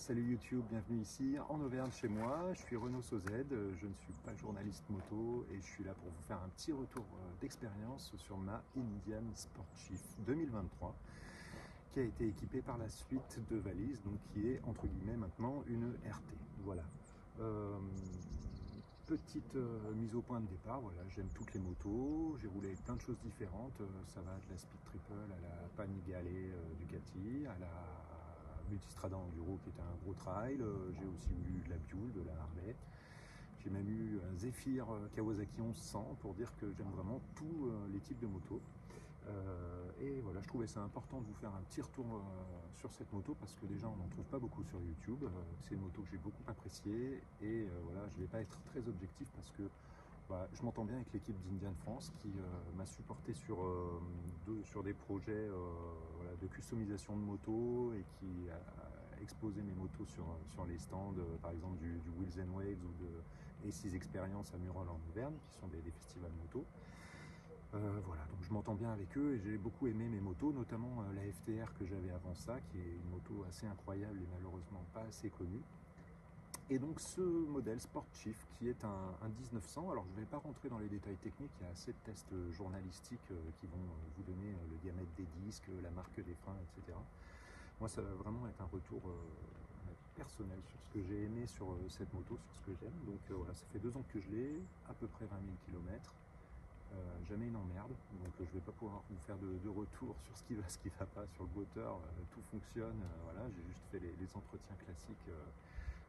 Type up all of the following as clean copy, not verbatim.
Salut YouTube, bienvenue ici en Auvergne chez moi. Je suis Renaud Sauzède, je ne suis pas journaliste moto et je suis là pour vous faire un petit retour d'expérience sur ma Indian Sportchief 2023 qui a été équipée par la suite de valises, donc qui est entre guillemets maintenant une RT. Voilà. Petite mise au point de départ, voilà, j'aime toutes les motos, j'ai roulé avec plein de choses différentes, ça va de la Speed Triple à la Panigale Ducati, à la Multistrada Enduro qui était un gros trail, j'ai aussi eu de la Buell, de la Harley, j'ai même eu un Zephyr Kawasaki 1100 pour dire que j'aime vraiment tous les types de motos. Et voilà, je trouvais ça important de vous faire un petit retour sur cette moto parce que déjà on n'en trouve pas beaucoup sur YouTube. C'est une moto que j'ai beaucoup appréciée et voilà, je ne vais pas être très objectif parce que je m'entends bien avec l'équipe d'Indian France qui m'a supporté sur des projets voilà, de customisation de motos et qui a exposé mes motos sur les stands, par exemple du Wheels and Waves ou de A6 Experience à Murol en Auvergne, qui sont des festivals motos. Voilà, donc je m'entends bien avec eux et j'ai beaucoup aimé mes motos, notamment la FTR que j'avais avant ça, qui est une moto assez incroyable et malheureusement pas assez connue. Et donc ce modèle Sportchief qui est un 1900, alors je ne vais pas rentrer dans les détails techniques, il y a assez de tests journalistiques qui vont vous donner le diamètre des disques, la marque des freins, etc. Moi ça va vraiment être un retour personnel sur ce que j'ai aimé sur cette moto, sur ce que j'aime. Donc voilà, ça fait 2 ans que je l'ai, à peu près 20 000 km. Jamais une emmerde, donc je ne vais pas pouvoir vous faire de retour sur ce qui va pas sur le moteur, tout fonctionne, voilà, j'ai juste fait les entretiens classiques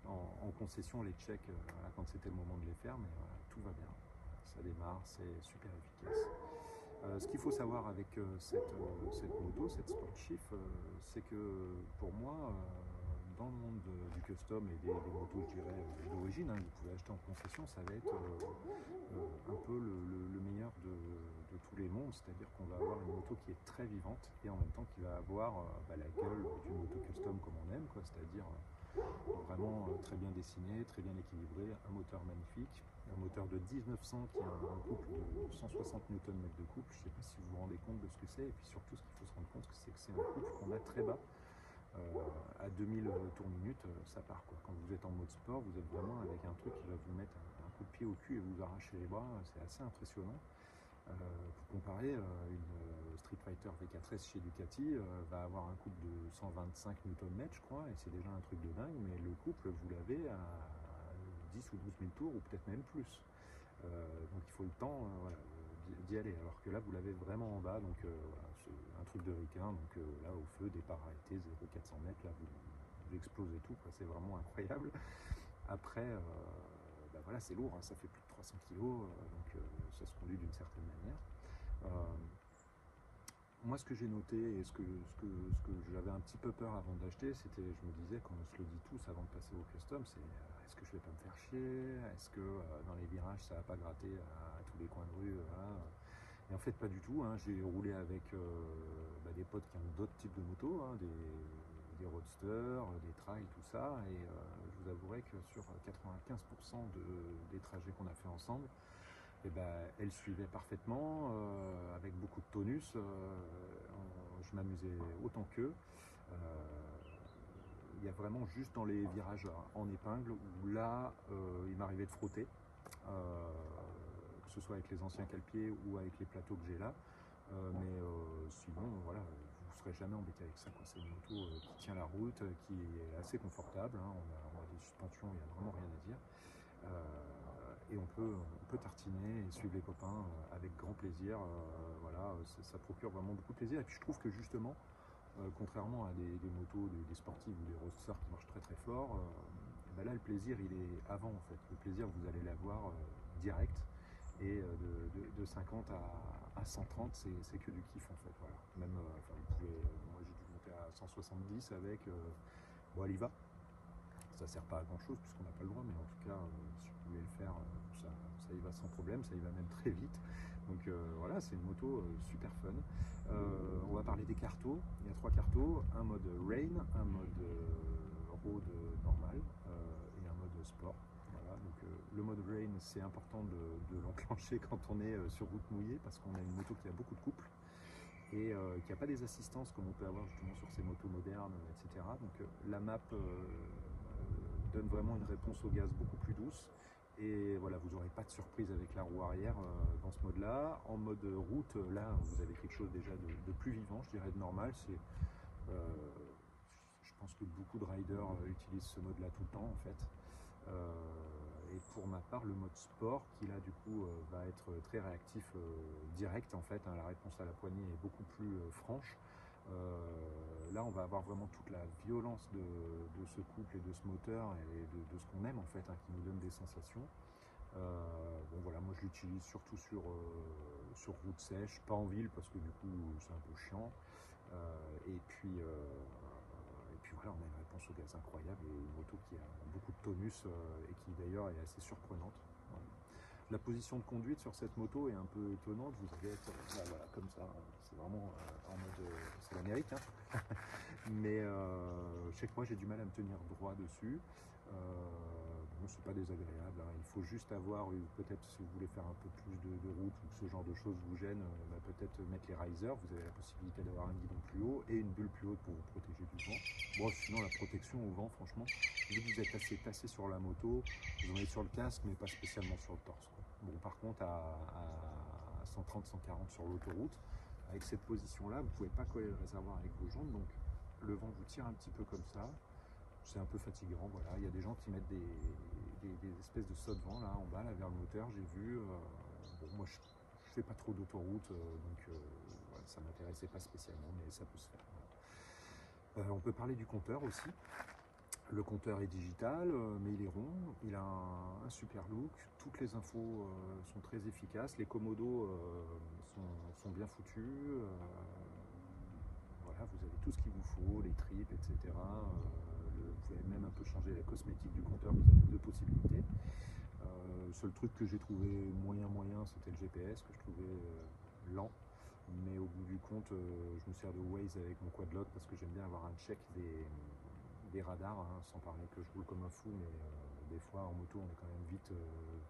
en concession, les checks voilà, quand c'était le moment de les faire, mais voilà, tout va bien, ça démarre, c'est super efficace. Ce qu'il faut savoir avec cette moto, cette Sportchief, c'est que pour moi, dans le monde du custom et des motos, je dirais, d'origine, hein, que vous pouvez acheter en concession, ça va être un peu le meilleur de tous les mondes, c'est-à-dire qu'on va avoir une moto qui est très vivante et en même temps qui va avoir la gueule d'une moto custom comme on aime, c'est-à-dire vraiment très bien dessiné, très bien équilibré, un moteur magnifique, un moteur de 1900 qui a un couple de 160 Nm de couple. Je ne sais pas si vous vous rendez compte de ce que c'est, et puis surtout ce qu'il faut se rendre compte, c'est que c'est un couple qu'on a très bas. À 2000 tours minute, ça part quoi. Quand vous êtes en mode sport, vous êtes vraiment avec un truc qui va vous mettre un coup de pied au cul et vous arracher les bras, c'est assez impressionnant. Pour comparer, une Street Fighter V4S chez Ducati va avoir un couple de 125 Nm je crois, et c'est déjà un truc de dingue, mais le couple vous l'avez à 10 ou 12 000 tours, ou peut-être même plus. Donc il faut le temps voilà, d'y aller, alors que là vous l'avez vraiment en bas, donc voilà, c'est un truc de ricain, donc là au feu, départ arrêté, 0,400 mètres, là vous explosez tout, c'est vraiment incroyable. Après, voilà, c'est lourd, hein, ça fait plus de 300 kg, donc ça se conduit d'une certaine manière. Moi, ce que j'ai noté et ce que j'avais un petit peu peur avant d'acheter, c'était, je me disais, quand on se le dit tous avant de passer au custom, c'est est-ce que je vais pas me faire chier, est-ce que dans les virages ça va pas gratter à tous les coins de rue, voilà. Et en fait pas du tout, hein. J'ai roulé avec des potes qui ont d'autres types de motos, hein, des roadsters, des trails, tout ça, et je vous avouerai que sur 95% des trajets qu'on a fait ensemble, et elle suivait parfaitement, avec beaucoup de tonus, je m'amusais autant qu'eux. Il y a vraiment juste dans les virages en épingle où là il m'arrivait de frotter, que ce soit avec les anciens cale-pieds ou avec les plateaux que j'ai là, mais sinon voilà, vous ne serez jamais embêté avec ça, quoi. C'est une moto qui tient la route, qui est assez confortable, hein. On a des suspensions, il n'y a vraiment rien à dire. Et on peut tartiner et suivre les copains avec grand plaisir, voilà, ça procure vraiment beaucoup de plaisir. Et puis je trouve que justement, contrairement à des motos, des sportives ou des roadsters qui marchent très très fort, là le plaisir il est avant en fait. Le plaisir vous allez l'avoir direct, et de 50 à 130 c'est que du kiff en fait. Voilà. Même, vous pouvez, moi j'ai dû monter à 170 avec, bon elle y va. Ça sert pas à grand chose puisqu'on n'a pas le droit, mais en tout cas si vous pouvez le faire, ça y va sans problème, ça y va même très vite. Donc voilà, c'est une moto super fun. On va parler des cartos. Il y a 3 cartos, un mode rain, un mode road normal et un mode sport. Voilà, donc le mode rain, c'est important de l'enclencher quand on est sur route mouillée parce qu'on a une moto qui a beaucoup de couple et qui n'a pas des assistances comme on peut avoir justement sur ces motos modernes, etc. Donc la map donne vraiment une réponse au gaz beaucoup plus douce. Et voilà, vous n'aurez pas de surprise avec la roue arrière dans ce mode-là. En mode route, là, vous avez quelque chose déjà de plus vivant, je dirais de normal. Je pense que beaucoup de riders utilisent ce mode-là tout le temps, en fait. Et pour ma part, le mode sport, qui là, du coup, va être très réactif, direct, en fait. Hein, la réponse à la poignée est beaucoup plus franche. Là, on va avoir vraiment toute la violence de ce couple et de ce moteur et de ce qu'on aime en fait, hein, qui nous donne des sensations. Bon voilà, moi je l'utilise surtout sur route sèche, pas en ville parce que du coup c'est un peu chiant. Et puis voilà, on a une réponse au gaz incroyable et une moto qui a beaucoup de tonus et qui d'ailleurs est assez surprenante. Voilà. La position de conduite sur cette moto est un peu étonnante. Vous allez être voilà, comme ça. C'est vraiment en mode. C'est l'Amérique. Hein. Mais je sais que moi j'ai du mal à me tenir droit dessus. Bon, c'est pas désagréable. Hein. Il faut juste avoir, peut-être si vous voulez faire un peu plus de route ou que ce genre de choses vous gêne, peut-être mettre les risers. Vous avez la possibilité d'avoir un guidon plus haut et une bulle plus haute pour vous protéger du vent. Bon, sinon la protection au vent, franchement, vu que vous êtes assez tassé sur la moto, vous en êtes sur le casque, mais pas spécialement sur le torse. Quoi. Bon, par contre, à 130-140 sur l'autoroute, avec cette position-là, vous ne pouvez pas coller le réservoir avec vos jambes, donc le vent vous tire un petit peu comme ça. C'est un peu fatigant, voilà. Il y a des gens qui mettent des espèces de sauts de vent là en bas, là, vers le moteur, j'ai vu. Bon, moi, je fais pas trop d'autoroute, donc voilà, ça m'intéressait pas spécialement, mais ça peut se faire. Voilà. On peut parler du compteur aussi. Le compteur est digital, mais il est rond, il a un super look, toutes les infos sont très efficaces, les commodos sont bien foutus, voilà, vous avez tout ce qu'il vous faut, les tripes, etc. Vous pouvez même un peu changer la cosmétique du compteur, vous avez deux possibilités. Le seul truc que j'ai trouvé moyen, c'était le GPS, que je trouvais lent. Mais au bout du compte, je me sers de Waze avec mon quadlock parce que j'aime bien avoir un check des radars, hein, sans parler que je roule comme un fou, mais des fois en moto on est quand même vite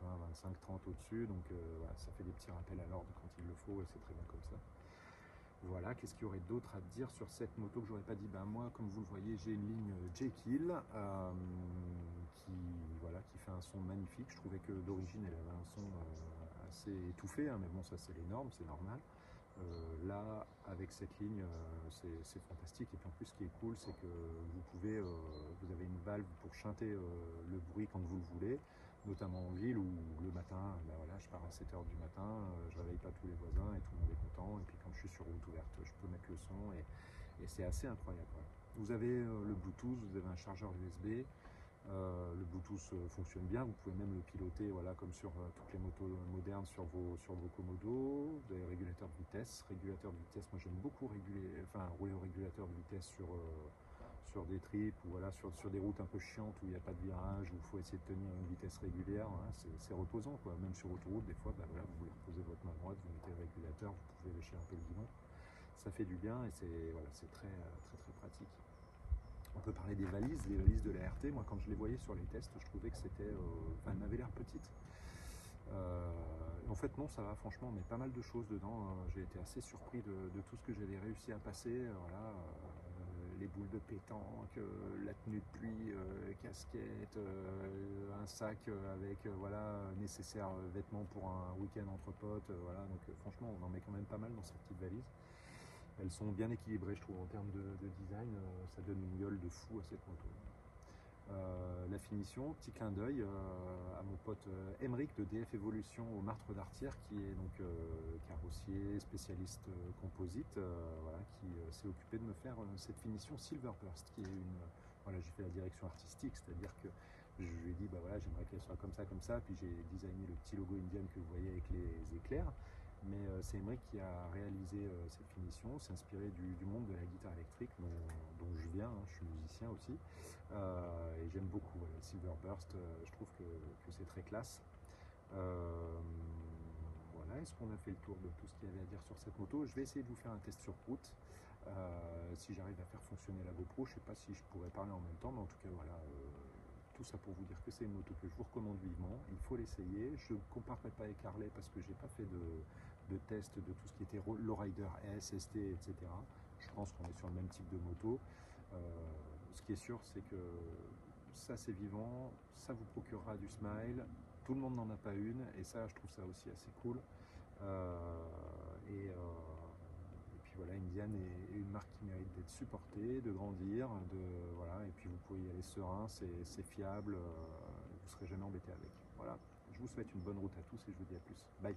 20, 25, 30 au-dessus, donc voilà, ça fait des petits rappels à l'ordre quand il le faut et c'est très bien comme ça. Voilà, qu'est-ce qu'il y aurait d'autre à dire sur cette moto que j'aurais pas dit? Ben moi, comme vous le voyez, j'ai une ligne Jekyll qui fait un son magnifique. Je trouvais que d'origine elle avait un son assez étouffé, hein, mais bon ça c'est les normes, c'est normal. Là, avec cette ligne, c'est fantastique. Et puis en plus, ce qui est cool, c'est que vous avez une valve pour chanter le bruit quand vous le voulez, notamment en ville où le matin, ben voilà, je pars à 7 h du matin, je réveille pas tous les voisins et tout le monde est content. Et puis quand je suis sur route ouverte, je peux mettre le son et c'est assez incroyable. Voilà. Vous avez le Bluetooth, vous avez un chargeur USB. Le Bluetooth fonctionne bien, vous pouvez même le piloter voilà, comme sur toutes les motos modernes sur vos commodos. Vous avez régulateur de vitesse. Régulateur de vitesse, moi j'aime beaucoup rouler au régulateur de vitesse sur des trips ou voilà, sur des routes un peu chiantes où il n'y a pas de virage, où il faut essayer de tenir une vitesse régulière. Hein, c'est reposant, quoi. Même sur autoroute, des fois, voilà, vous voulez reposer votre main droite, vous mettez le régulateur, vous pouvez lécher un peu le guidon. Ça fait du bien et c'est très, très, très pratique. On peut parler des valises de la RT. Moi, quand je les voyais sur les tests, je trouvais que elles m'avaient l'air petites. En fait, non, ça va franchement, mais pas mal de choses dedans. J'ai été assez surpris de tout ce que j'avais réussi à passer. Voilà, les boules de pétanque, la tenue de pluie, casquette, un sac avec voilà, nécessaire vêtements pour un week-end entre potes. Voilà, donc franchement, on en met quand même pas mal dans cette petite valise. Elles sont bien équilibrées, je trouve, en termes de design. Ça donne une gueule de fou à cette moto. La finition, petit clin d'œil à mon pote Emeric de DF Evolution au Martre d'Artière, qui est donc carrossier, spécialiste composite, voilà, qui s'est occupé de me faire cette finition Silverburst, qui est voilà, j'ai fait la direction artistique, c'est-à-dire que je lui ai dit, bah voilà, j'aimerais qu'elle soit comme ça, puis j'ai designé le petit logo Indian que vous voyez avec les éclairs. Mais c'est Emeric qui a réalisé cette finition, c'est inspiré du monde de la guitare électrique dont je viens, hein, je suis musicien aussi, et j'aime beaucoup voilà, Silverburst, je trouve que c'est très classe. Voilà, est-ce qu'on a fait le tour de tout ce qu'il y avait à dire sur cette moto? Je vais essayer de vous faire un test sur route, si j'arrive à faire fonctionner la GoPro. Je ne sais pas si je pourrais parler en même temps, mais en tout cas voilà, tout ça pour vous dire que c'est une moto que je vous recommande vivement, il faut l'essayer. Je ne comparerai pas avec Harley parce que j'ai pas fait de test de tout ce qui était Lowrider S, ST, etc. Je pense qu'on est sur le même type de moto. Ce qui est sûr, c'est que ça c'est vivant, ça vous procurera du smile, tout le monde n'en a pas une, et ça je trouve ça aussi assez cool. Et puis voilà, Indian est une marque qui mérite d'être supportée, de grandir, voilà, et puis vous pouvez y aller serein, c'est fiable, vous ne serez jamais embêté avec. Voilà, je vous souhaite une bonne route à tous et je vous dis à plus. Bye.